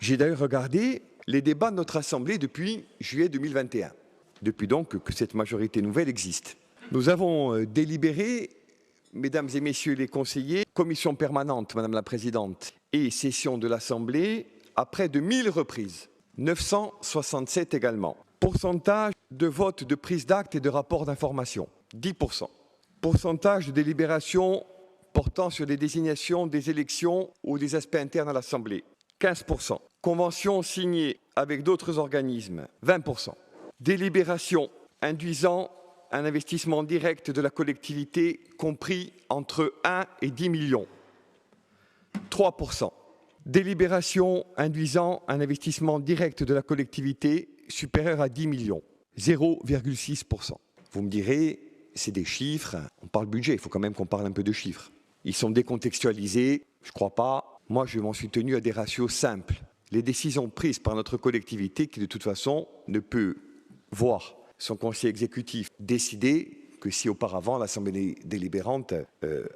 J'ai d'ailleurs regardé les débats de notre Assemblée depuis juillet 2021, depuis donc que cette majorité nouvelle existe. Nous avons délibéré, mesdames et messieurs les conseillers, commission permanente, madame la présidente, et session de l'Assemblée à près de 1000 reprises, 967 également. Pourcentage de vote de prise d'acte et de rapport d'information, 10%. Pourcentage de délibération portant sur les désignations des élections ou des aspects internes à l'Assemblée, 15%. Convention signée avec d'autres organismes, 20%. Délibération induisant un investissement direct de la collectivité compris entre 1 et 10 millions, 3%. Délibération induisant un investissement direct de la collectivité supérieur à 10 millions, 0,6%. Vous me direz, c'est des chiffres, on parle budget, il faut quand même qu'on parle un peu de chiffres. Ils sont décontextualisés, je ne crois pas. Moi, je m'en suis tenu à des ratios simples. Les décisions prises par notre collectivité, qui de toute façon ne peut voir son conseil exécutif décider que si auparavant l'Assemblée délibérante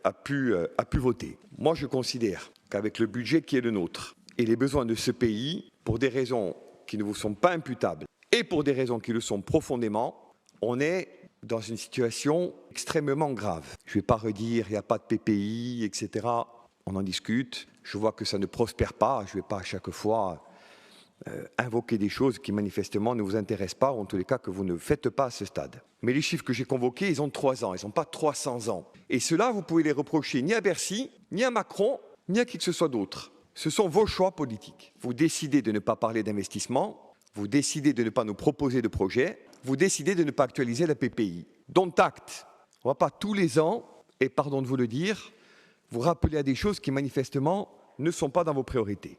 a pu voter. Moi, je considère qu'avec le budget qui est le nôtre et les besoins de ce pays, pour des raisons qui ne vous sont pas imputables et pour des raisons qui le sont profondément, on est dans une situation extrêmement grave. Je ne vais pas redire, il n'y a pas de PPI, etc. On en discute. Je vois que ça ne prospère pas. Je ne vais pas à chaque fois invoquer des choses qui manifestement ne vous intéressent pas, ou en tous les cas que vous ne faites pas à ce stade. Mais les chiffres que j'ai convoqués, ils ont 3 ans, ils n'ont pas 300 ans. Et cela, vous pouvez les reprocher ni à Bercy, ni à Macron, ni à qui que ce soit d'autre. Ce sont vos choix politiques. Vous décidez de ne pas parler d'investissement, vous décidez de ne pas nous proposer de projet, vous décidez de ne pas actualiser la PPI. Dont acte. On ne va pas tous les ans, et pardon de vous le dire, vous rappeler à des choses qui manifestement ne sont pas dans vos priorités.